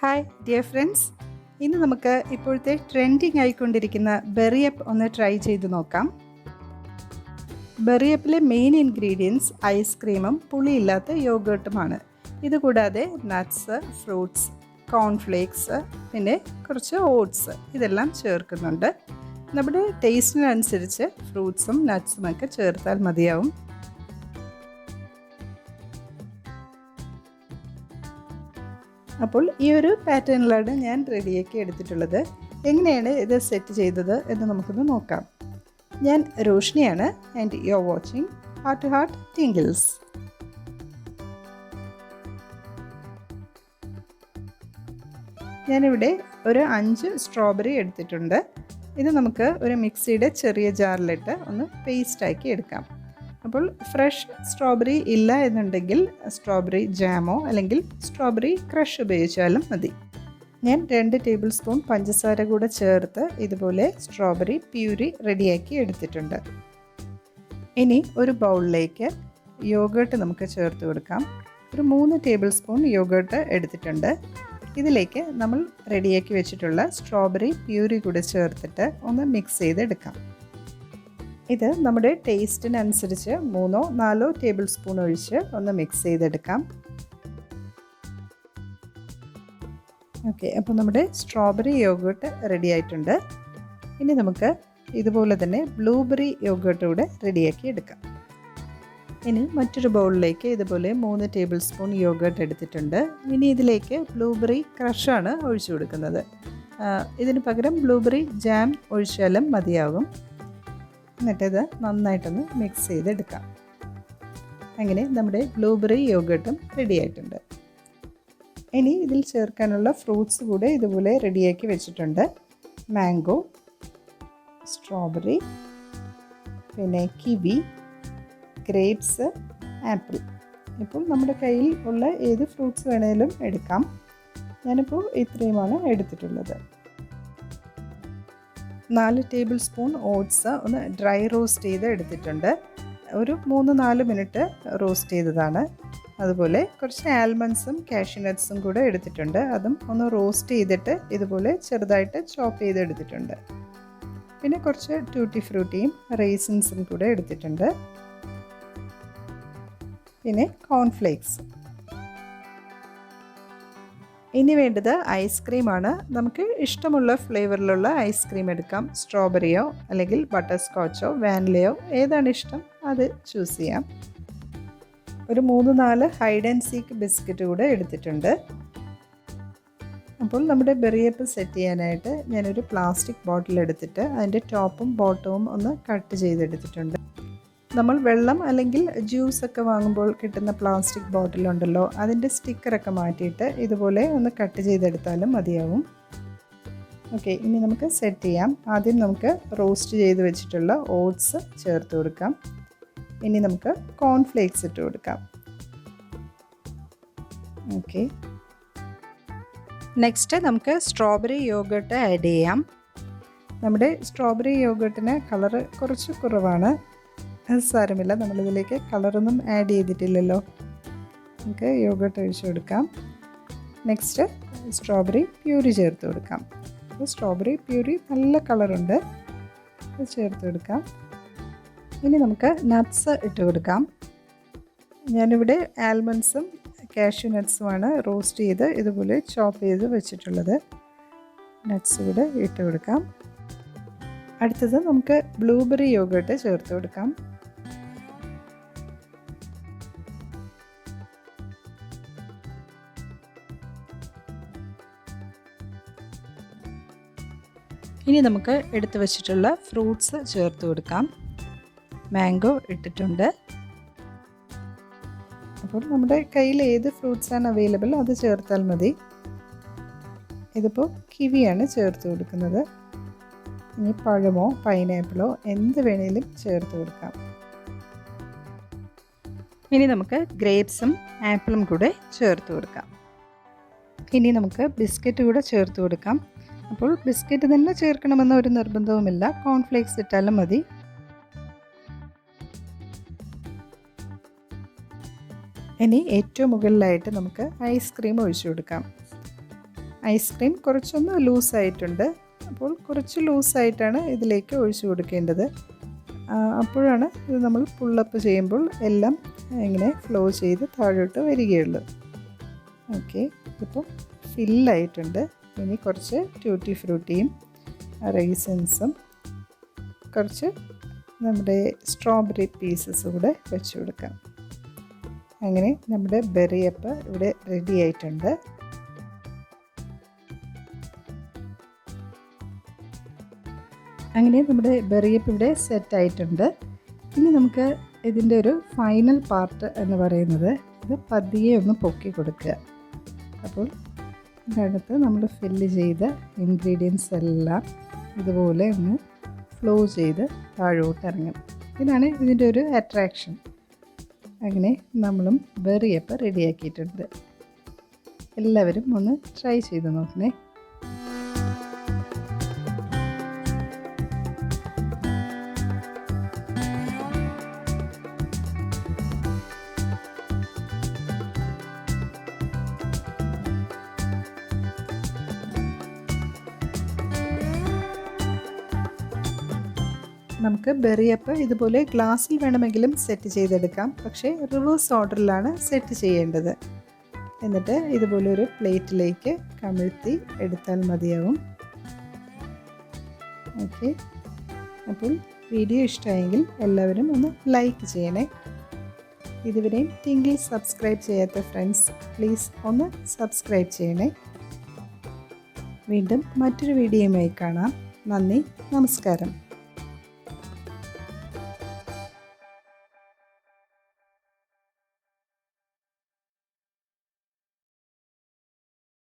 Hi dear friends, ഇന്ന് നമുക്ക് ഇപ്പോഴത്തെ ട്രെൻഡിങ് ആയിക്കൊണ്ടിരിക്കുന്ന ബെറിയപ്പ് ഒന്ന് ട്രൈ ചെയ്ത് നോക്കാം. ബെറിയപ്പിലെ മെയിൻ ഇൻഗ്രീഡിയൻസ് ഐസ്ക്രീമും പുളിയില്ലാത്ത യോഗേർട്ടുമാണ്. ഇതുകൂടാതെ നട്ട്സ്, ഫ്രൂട്ട്സ്, കോൺഫ്ലേക്സ്, പിന്നെ കുറച്ച് ഓട്സ് ഇതെല്ലാം ചേർക്കുന്നുണ്ട്. നമ്മുടെ ടേസ്റ്റിനനുസരിച്ച് ഫ്രൂട്ട്സും നട്ട്സും ഒക്കെ ചേർത്താൽ മതിയാവും. അപ്പോൾ ഈ ഒരു പാറ്റേണിലാണ് ഞാൻ റെഡിയാക്കി എടുത്തിട്ടുള്ളത്. എങ്ങനെയാണ് ഇത് സെറ്റ് ചെയ്തത് എന്ന് നമുക്കൊന്ന് നോക്കാം. ഞാൻ റോഷ്നിയാണ് and you are watching heart to heart tinkles. ഞാനിവിടെ ഒരു 5 സ്ട്രോബെറി എടുത്തിട്ടുണ്ട്. ഇത് നമുക്ക് ഒരു മിക്സിയുടെ ചെറിയ ജാറിലിട്ട് ഒന്ന് പേസ്റ്റാക്കി എടുക്കാം. അപ്പോൾ ഫ്രഷ് സ്ട്രോബെറി ഇല്ല എന്നുണ്ടെങ്കിൽ സ്ട്രോബെറി ജാമോ അല്ലെങ്കിൽ സ്ട്രോബെറി ക്രഷ് ഉപയോഗിച്ചാലും മതി. ഞാൻ 2 ടേബിൾ സ്പൂൺ പഞ്ചസാര കൂടെ ചേർത്ത് ഇതുപോലെ സ്ട്രോബെറി പ്യൂരി റെഡിയാക്കി എടുത്തിട്ടുണ്ട്. ഇനി ഒരു ബൗളിലേക്ക് യോഗേർട്ട് നമുക്ക് ചേർത്ത് കൊടുക്കാം. ഒരു 3 ടേബിൾ സ്പൂൺ യോഗേർട്ട് എടുത്തിട്ടുണ്ട്. ഇതിലേക്ക് നമ്മൾ റെഡിയാക്കി വെച്ചിട്ടുള്ള സ്ട്രോബെറി പ്യൂരി കൂടെ ചേർത്തിട്ട് ഒന്ന് മിക്സ് ചെയ്തെടുക്കാം. ഇത് നമ്മുടെ ടേസ്റ്റിനനുസരിച്ച് 3-4 ടേബിൾ സ്പൂൺ ഒഴിച്ച് ഒന്ന് മിക്സ് ചെയ്തെടുക്കാം. ഓക്കെ, അപ്പോൾ നമ്മുടെ സ്ട്രോബെറി യോഗേർട്ട് റെഡി ആയിട്ടുണ്ട്. ഇനി നമുക്ക് ഇതുപോലെ തന്നെ ബ്ലൂബെറി യോഗേർട്ട് കൂടെ റെഡിയാക്കി എടുക്കാം. ഇനി മറ്റൊരു ബൗളിലേക്ക് ഇതുപോലെ 3 ടേബിൾ സ്പൂൺ യോഗേർട്ട് എടുത്തിട്ടുണ്ട്. ഇനി ഇതിലേക്ക് ബ്ലൂബെറി ക്രഷാണ് ഒഴിച്ചു കൊടുക്കുന്നത്. ഇതിന് പകരം ബ്ലൂബെറി ജാം ഒഴിച്ചാലും മതിയാകും. എന്നിട്ടിത് നന്നായിട്ടൊന്ന് മിക്സ് ചെയ്തെടുക്കാം. അങ്ങനെ നമ്മുടെ ബ്ലൂബെറി യോഗേർട്ടും റെഡി ആയിട്ടുണ്ട്. ഇനി ഇതിൽ ചേർക്കാനുള്ള ഫ്രൂട്ട്സ് കൂടെ ഇതുപോലെ റെഡിയാക്കി വെച്ചിട്ടുണ്ട്. മാംഗോ, സ്ട്രോബെറി, പിന്നെ കിവി, ഗ്രേപ്സ്, ആപ്പിൾ. ഇപ്പോൾ നമ്മുടെ കയ്യിൽ ഉള്ള ഏത് ഫ്രൂട്ട്സ് വേണേലും എടുക്കാം. ഞാനിപ്പോൾ ഇത്രയുമാണ് എടുത്തിട്ടുള്ളത്. 4 ടേബിൾ സ്പൂൺ ഓട്സ് ഒന്ന് ഡ്രൈ റോസ്റ്റ് ചെയ്ത് എടുത്തിട്ടുണ്ട്. ഒരു 3-4 മിനിറ്റ് റോസ്റ്റ് ചെയ്തതാണ്. അതുപോലെ കുറച്ച് ആൽമണ്ട്സും കാഷ്യൂ നട്ട്സും കൂടെ എടുത്തിട്ടുണ്ട്. അതും ഒന്ന് റോസ്റ്റ് ചെയ്തിട്ട് ഇതുപോലെ ചെറുതായിട്ട് ചോപ്പ് ചെയ്ത് എടുത്തിട്ടുണ്ട്. പിന്നെ കുറച്ച് ടൂട്ടി ഫ്രൂട്ടിയും റേസിൻസും കൂടെ എടുത്തിട്ടുണ്ട്. പിന്നെ കോൺഫ്ലേക്സ്. ഇനി വേണ്ടത് ഐസ്ക്രീമാണ്. നമുക്ക് ഇഷ്ടമുള്ള ഫ്ലേവറിലുള്ള ഐസ്ക്രീം എടുക്കാം. സ്ട്രോബെറിയോ അല്ലെങ്കിൽ ബട്ടർ സ്കോച്ചോ വാനിലയോ ഏതാണ് ഇഷ്ടം അത് ചൂസ് ചെയ്യാം. ഒരു 3-4 ഹൈഡ് ആൻഡ് സീക്ക് ബിസ്ക്കറ്റ് കൂടെ എടുത്തിട്ടുണ്ട്. അപ്പോൾ നമ്മുടെ ബെറിയപ്പ് സെറ്റ് ചെയ്യാനായിട്ട് ഞാനൊരു പ്ലാസ്റ്റിക് ബോട്ടിൽ എടുത്തിട്ട് അതിൻ്റെ ടോപ്പും ബോട്ടവും ഒന്ന് കട്ട് ചെയ്തെടുത്തിട്ടുണ്ട്. നമ്മൾ വെള്ളം അല്ലെങ്കിൽ ജ്യൂസൊക്കെ വാങ്ങുമ്പോൾ കിട്ടുന്ന പ്ലാസ്റ്റിക് ബോട്ടിലുണ്ടല്ലോ, അതിൻ്റെ സ്റ്റിക്കറൊക്കെ മാറ്റിയിട്ട് ഇതുപോലെ ഒന്ന് കട്ട് ചെയ്തെടുത്താലും മതിയാവും. ഓക്കെ, ഇനി നമുക്ക് സെറ്റ് ചെയ്യാം. ആദ്യം നമുക്ക് റോസ്റ്റ് ചെയ്ത് വെച്ചിട്ടുള്ള ഓട്സ് ചേർത്ത് കൊടുക്കാം. ഇനി നമുക്ക് കോൺഫ്ലേക്സ് ഇട്ട് കൊടുക്കാം. ഓക്കെ, നെക്സ്റ്റ് നമുക്ക് സ്ട്രോബെറി യോഗേർട്ട് ആഡ് ചെയ്യാം. നമ്മുടെ സ്ട്രോബെറി യോഗേർട്ടിന് കളറ് കുറച്ച് കുറവാണ്. അത് സാരമില്ല, നമ്മളിതിലേക്ക് കളറൊന്നും ആഡ് ചെയ്തിട്ടില്ലല്ലോ. നമുക്ക് യോഗേർട്ട് ഒഴിച്ച് കൊടുക്കാം. നെക്സ്റ്റ് സ്ട്രോബെറി പ്യൂരി ചേർത്ത് കൊടുക്കാം. അപ്പോൾ സ്ട്രോബെറി പ്യൂരി നല്ല കളറുണ്ട്, അത് ചേർത്ത് കൊടുക്കാം. ഇനി നമുക്ക് നട്ട്സ് ഇട്ട് കൊടുക്കാം. ഞാനിവിടെ ആൽമണ്ട്സും കാഷ്യൂ നട്ട്സുമാണ് റോസ്റ്റ് ചെയ്ത് ഇതുപോലെ ചോപ്പ് ചെയ്ത് വെച്ചിട്ടുള്ളത്. നട്ട്സ് കൂടെ ഇട്ട് കൊടുക്കാം. അടുത്തത് നമുക്ക് ബ്ലൂബെറി യോഗേർട്ട് ചേർത്ത് കൊടുക്കാം. ഇനി നമുക്ക് എടുത്തു വച്ചിട്ടുള്ള ഫ്രൂട്ട്സ് ചേർത്ത് കൊടുക്കാം. മാംഗോ ഇട്ടിട്ടുണ്ട്. അപ്പോൾ നമ്മുടെ കയ്യിൽ ഏത് ഫ്രൂട്ട്സാണ് അവൈലബിൾ അത് ചേർത്താൽ മതി. ഇതിപ്പോൾ കിവിയാണ് ചേർത്ത് കൊടുക്കുന്നത്. ഇനി പഴമോ പൈനാപ്പിളോ എന്ത് വേണേലും ചേർത്ത് കൊടുക്കാം. ഇനി നമുക്ക് ഗ്രേപ്സും ആപ്പിളും കൂടെ ചേർത്ത് കൊടുക്കാം. ഇനി നമുക്ക് ബിസ്ക്കറ്റ് കൂടെ ചേർത്ത് കൊടുക്കാം. അപ്പോൾ ബിസ്ക്കറ്റ് തന്നെ ചേർക്കണമെന്ന ഒരു നിർബന്ധവുമില്ല, കോൺഫ്ലേക്സ് ഇട്ടാലും മതി. ഇനി ഏറ്റവും മുകളിലായിട്ട് നമുക്ക് ഐസ്ക്രീം ഒഴിച്ചു കൊടുക്കാം. ഐസ്ക്രീം കുറച്ചൊന്ന് ലൂസായിട്ടുണ്ട്. അപ്പോൾ കുറച്ച് ലൂസായിട്ടാണ് ഇതിലേക്ക് ഒഴിച്ചു കൊടുക്കേണ്ടത്. അപ്പോഴാണ് ഇത് നമ്മൾ പുള്ളപ്പ് ചെയ്യുമ്പോൾ എല്ലാം ഇങ്ങനെ ഫ്ലോ ചെയ്ത് താഴോട്ട് വരികയുള്ളൂ. ഓക്കെ, ഇതിപ്പം ഫില്ലായിട്ടുണ്ട്. ഇനി കുറച്ച് ട്യൂട്ടി ഫ്രൂട്ടിയും റൈസിൻസും കുറച്ച് നമ്മുടെ സ്ട്രോബെറി പീസസ് കൂടെ വെച്ച് കൊടുക്കാം. അങ്ങനെ നമ്മുടെ ബെറിയപ്പ് ഇവിടെ റെഡി ആയിട്ടുണ്ട്. അങ്ങനെ നമ്മുടെ ബെറിയപ്പ് ഇവിടെ സെറ്റായിട്ടുണ്ട്. ഇനി നമുക്ക് ഇതിൻ്റെ ഒരു ഫൈനൽ പാർട്ട് എന്ന് പറയുന്നത് ഇത് പതിയെ ഒന്ന് പൊക്കി കൊടുക്കുക. അപ്പോൾ ഇതിനകത്ത് നമ്മൾ ഫില്ല് ചെയ്ത ഇൻഗ്രീഡിയൻസ് എല്ലാം ഇതുപോലെ ഒന്ന് ഫ്ലോ ചെയ്ത് താഴോട്ട് ഇറങ്ങും. ഇതാണ് ഇതിൻ്റെ ഒരു അട്രാക്ഷൻ. അങ്ങനെ നമ്മളും ബെറിയപ്പ് റെഡിയാക്കിയിട്ടുണ്ട്. എല്ലാവരും ഒന്ന് ട്രൈ ചെയ്ത് നോക്കണേ. നമുക്ക് ബെറിയപ്പ് ഇതുപോലെ ഗ്ലാസ്സിൽ വേണമെങ്കിലും സെറ്റ് ചെയ്തെടുക്കാം. പക്ഷേ റിവേഴ്സ് ഓർഡറിലാണ് സെറ്റ് ചെയ്യേണ്ടത്. എന്നിട്ട് ഇതുപോലെ ഒരു പ്ലേറ്റിലേക്ക് കമിഴ്ത്തി എടുത്താൽ മതിയാവും. ഓക്കെ, അപ്പോൾ വീഡിയോ ഇഷ്ടമായെങ്കിൽ എല്ലാവരും ഒന്ന് ലൈക്ക് ചെയ്യണേ. ഇതുവരെയും ടിങ്കിൾ സബ്സ്ക്രൈബ് ചെയ്യാത്ത ഫ്രണ്ട്സ് പ്ലീസ് ഒന്ന് സബ്സ്ക്രൈബ് ചെയ്യണേ. വീണ്ടും മറ്റൊരു വീഡിയോയുമായി കാണാം. നന്ദി, നമസ്കാരം.